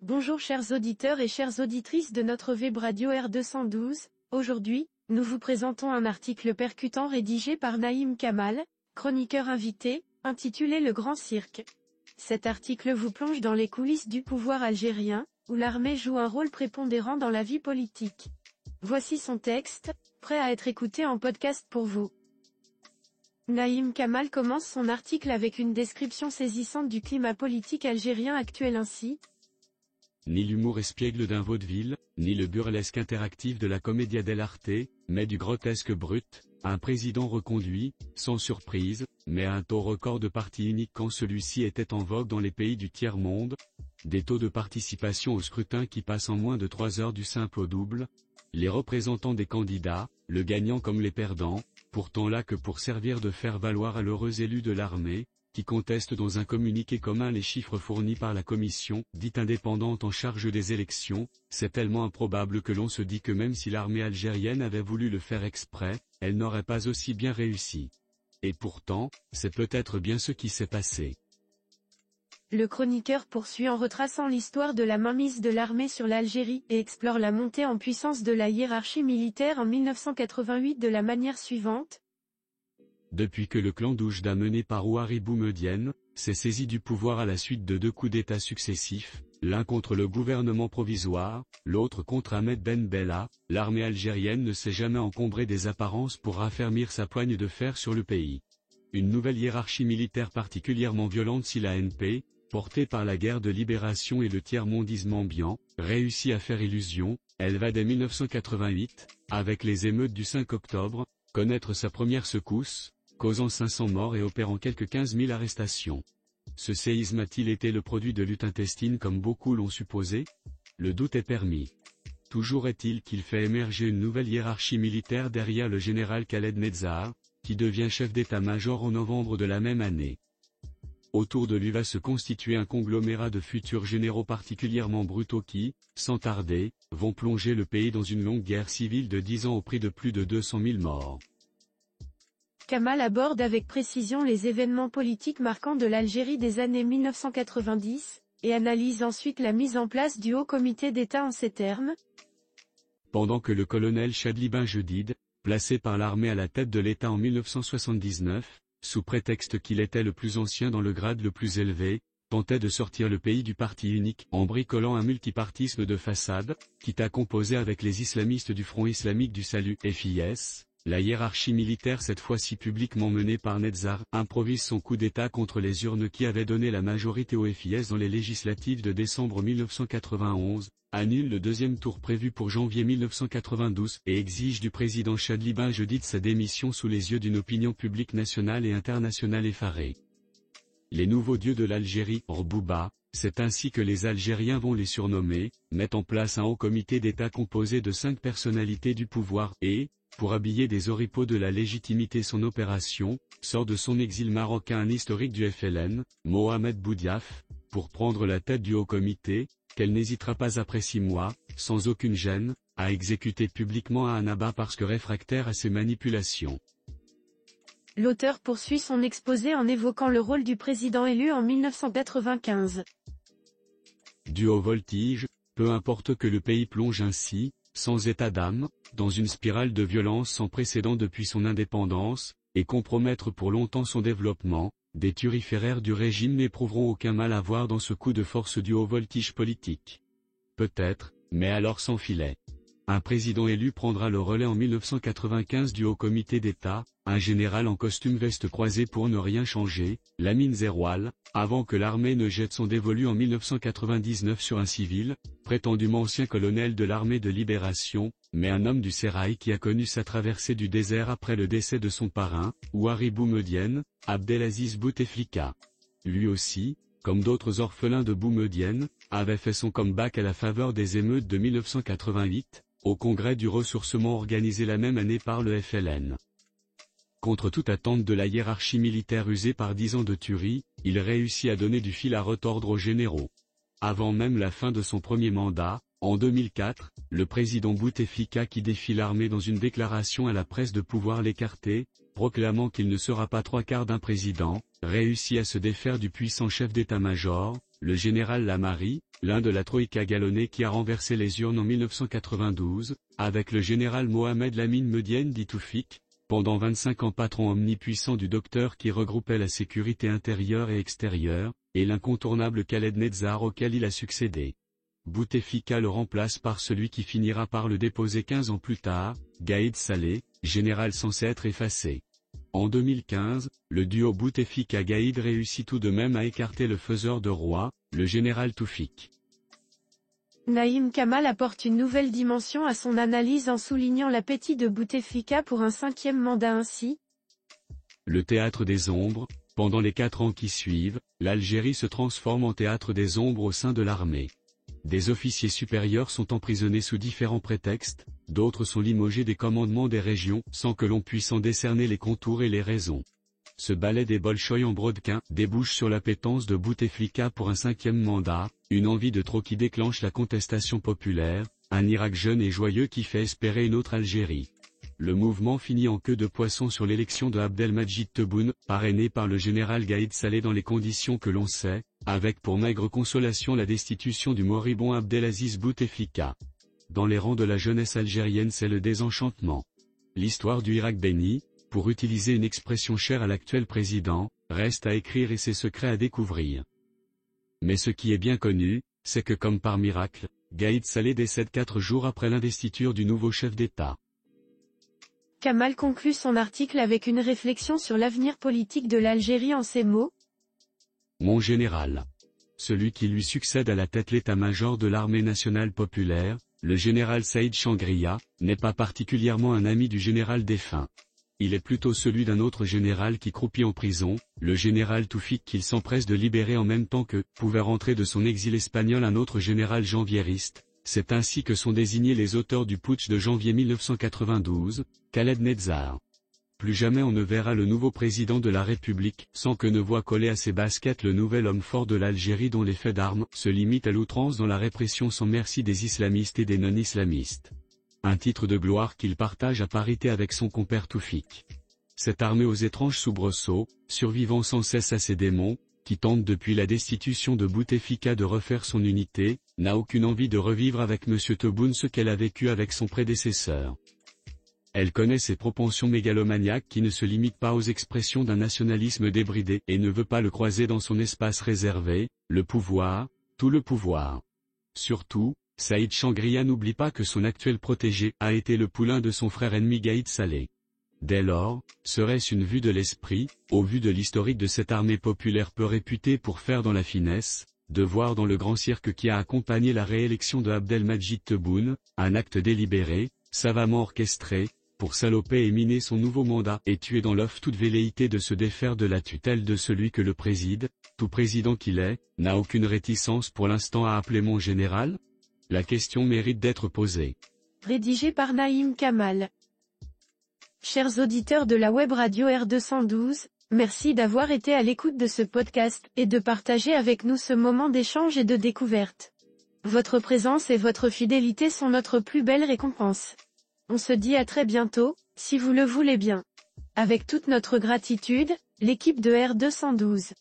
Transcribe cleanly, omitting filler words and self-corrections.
Bonjour chers auditeurs et chères auditrices de notre web radio R212, aujourd'hui, nous vous présentons un article percutant rédigé par Naïm Kamal, chroniqueur invité, intitulé Le Grand Cirque. Cet article vous plonge dans les coulisses du pouvoir algérien, où l'armée joue un rôle prépondérant dans la vie politique. Voici son texte, prêt à être écouté en podcast pour vous. Naïm Kamal commence son article avec une description saisissante du climat politique algérien actuel ainsi. Ni l'humour espiègle d'un vaudeville, ni le burlesque interactif de la commedia dell'arte, mais du grotesque brut, un président reconduit, sans surprise, mais à un taux record de parti unique quand celui-ci était en vogue dans les pays du tiers-monde, des taux de participation au scrutin qui passent en moins de 3 heures du simple au double, les représentants des candidats, le gagnant comme les perdants, pourtant là que pour servir de faire valoir à l'heureux élu de l'armée, qui conteste dans un communiqué commun les chiffres fournis par la commission, dite indépendante en charge des élections, c'est tellement improbable que l'on se dit que même si l'armée algérienne avait voulu le faire exprès, elle n'aurait pas aussi bien réussi. Et pourtant, c'est peut-être bien ce qui s'est passé. Le chroniqueur poursuit en retraçant l'histoire de la mainmise de l'armée sur l'Algérie et explore la montée en puissance de la hiérarchie militaire en 1988 de la manière suivante. Depuis que le clan d'Oujda mené par Ouari Boumedienne, s'est saisi du pouvoir à la suite de 2 coups d'État successifs, l'un contre le gouvernement provisoire, l'autre contre Ahmed Ben Bella, l'armée algérienne ne s'est jamais encombrée des apparences pour raffermir sa poigne de fer sur le pays. Une nouvelle hiérarchie militaire particulièrement violente si l'ANP, portée par la guerre de libération et le tiers-mondisme ambiant, réussit à faire illusion, elle va dès 1988, avec les émeutes du 5 octobre, connaître sa première secousse, causant 500 morts et opérant quelques 15 000 arrestations. Ce séisme a-t-il été le produit de lutte intestine comme beaucoup l'ont supposé? Le doute est permis. Toujours est-il qu'il fait émerger une nouvelle hiérarchie militaire derrière le général Khaled Nezzar, qui devient chef d'état-major en novembre de la même année. Autour de lui va se constituer un conglomérat de futurs généraux particulièrement brutaux qui, sans tarder, vont plonger le pays dans une longue guerre civile de 10 ans au prix de plus de 200 000 morts. Kamal aborde avec précision les événements politiques marquants de l'Algérie des années 1990, et analyse ensuite la mise en place du Haut Comité d'État en ces termes. Pendant que le colonel Chadli Ben Jedid, placé par l'armée à la tête de l'État en 1979, sous prétexte qu'il était le plus ancien dans le grade le plus élevé, tentait de sortir le pays du parti unique en bricolant un multipartisme de façade, quitte à composer avec les islamistes du Front islamique du salut FIS. La hiérarchie militaire cette fois-ci publiquement menée par Nezzar improvise son coup d'État contre les urnes qui avaient donné la majorité au FIS dans les législatives de décembre 1991, annule le deuxième tour prévu pour janvier 1992 et exige du président Chadli Ben Jedid sa démission sous les yeux d'une opinion publique nationale et internationale effarée. Les nouveaux dieux de l'Algérie, Rbouba, c'est ainsi que les Algériens vont les surnommer, mettent en place un haut comité d'État composé de 5 personnalités du pouvoir et, pour habiller des oripeaux de la légitimité son opération, sort de son exil marocain un historique du FLN, Mohamed Boudiaf, pour prendre la tête du haut comité, qu'elle n'hésitera pas après 6 mois, sans aucune gêne, à exécuter publiquement à Annaba parce que réfractaire à ses manipulations. L'auteur poursuit son exposé en évoquant le rôle du président élu en 1995. Du haut voltige, peu importe que le pays plonge ainsi, sans état d'âme, dans une spirale de violence sans précédent depuis son indépendance, et compromettre pour longtemps son développement, des turiféraires du régime n'éprouveront aucun mal à voir dans ce coup de force du haut voltige politique. Peut-être, mais alors sans filet. Un président élu prendra le relais en 1995 du Haut Comité d'État, un général en costume veste croisée pour ne rien changer, Lamine Zeroual, avant que l'armée ne jette son dévolu en 1999 sur un civil, prétendument ancien colonel de l'armée de libération, mais un homme du sérail qui a connu sa traversée du désert après le décès de son parrain, Ouari Boumedienne, Abdelaziz Bouteflika. Lui aussi, comme d'autres orphelins de Boumedienne, avait fait son comeback à la faveur des émeutes de 1988, au congrès du ressourcement organisé la même année par le FLN. Contre toute attente de la hiérarchie militaire usée par 10 ans de tuerie, il réussit à donner du fil à retordre aux généraux. Avant même la fin de son premier mandat, en 2004, le président Bouteflika qui défie l'armée dans une déclaration à la presse de pouvoir l'écarter, proclamant qu'il ne sera pas 3/4 d'un président, réussit à se défaire du puissant chef d'état-major, le général Lamari, l'un de la Troïka galonnée qui a renversé les urnes en 1992, avec le général Mohamed Lamine Medienne dit Toufik, pendant 25 ans patron omnipuissant du docteur qui regroupait la sécurité intérieure et extérieure, et l'incontournable Khaled Nezzar auquel il a succédé. Bouteflika le remplace par celui qui finira par le déposer 15 ans plus tard, Gaïd Saleh, général censé être effacé. En 2015, le duo Bouteflika-Gaïd réussit tout de même à écarter le faiseur de roi, le général Toufik. Naïm Kamal apporte une nouvelle dimension à son analyse en soulignant l'appétit de Bouteflika pour un 5e mandat ainsi. Le théâtre des ombres, pendant les 4 ans qui suivent, l'Algérie se transforme en théâtre des ombres au sein de l'armée. Des officiers supérieurs sont emprisonnés sous différents prétextes, d'autres sont limogés des commandements des régions sans que l'on puisse en décerner les contours et les raisons. Ce ballet des Bolchoïs en brodequin débouche sur l'appétence de Bouteflika pour un 5e mandat, une envie de trop qui déclenche la contestation populaire, un Irak jeune et joyeux qui fait espérer une autre Algérie. Le mouvement finit en queue de poisson sur l'élection de Abdelmadjid Tebboune, parrainé par le général Gaïd Saleh dans les conditions que l'on sait, avec pour maigre consolation la destitution du moribond Abdelaziz Bouteflika. Dans les rangs de la jeunesse algérienne c'est le désenchantement. L'histoire du Irak béni, pour utiliser une expression chère à l'actuel président, reste à écrire et ses secrets à découvrir. Mais ce qui est bien connu, c'est que comme par miracle, Gaïd Saleh décède 4 jours après l'investiture du nouveau chef d'État. Kamal conclut son article avec une réflexion sur l'avenir politique de l'Algérie en ces mots. Mon général. Celui qui lui succède à la tête l'état-major de l'armée nationale populaire, le général Saïd Changria, n'est pas particulièrement un ami du général défunt. Il est plutôt celui d'un autre général qui croupit en prison, le général Toufik qu'il s'empresse de libérer en même temps que pouvait rentrer de son exil espagnol un autre général janviériste. C'est ainsi que sont désignés les auteurs du putsch de janvier 1992, Khaled Nezzar. Plus jamais on ne verra le nouveau président de la République sans que ne voie coller à ses baskets le nouvel homme fort de l'Algérie dont les faits d'armes se limitent à l'outrance dans la répression sans merci des islamistes et des non-islamistes. Un titre de gloire qu'il partage à parité avec son compère Toufik. Cette armée aux étranges soubresauts, survivant sans cesse à ses démons, qui tente depuis la destitution de Bouteflika de refaire son unité, n'a aucune envie de revivre avec M. Tebboune ce qu'elle a vécu avec son prédécesseur. Elle connaît ses propensions mégalomaniaques qui ne se limitent pas aux expressions d'un nationalisme débridé et ne veut pas le croiser dans son espace réservé, le pouvoir, tout le pouvoir. Surtout, Saïd Changria n'oublie pas que son actuel protégé a été le poulain de son frère ennemi Gaïd Saleh. Dès lors, serait-ce une vue de l'esprit, au vu de l'historique de cette armée populaire peu réputée pour faire dans la finesse, de voir dans le grand cirque qui a accompagné la réélection de Abdelmadjid Tebboune, un acte délibéré, savamment orchestré, pour saloper et miner son nouveau mandat et tuer dans l'œuf toute velléité de se défaire de la tutelle de celui que le préside, tout président qu'il est, n'a aucune réticence pour l'instant à appeler mon général? La question mérite d'être posée. Rédigé par Naïm Kamal. Chers auditeurs de la web radio R212, merci d'avoir été à l'écoute de ce podcast et de partager avec nous ce moment d'échange et de découverte. Votre présence et votre fidélité sont notre plus belle récompense. On se dit à très bientôt, si vous le voulez bien. Avec toute notre gratitude, l'équipe de R212.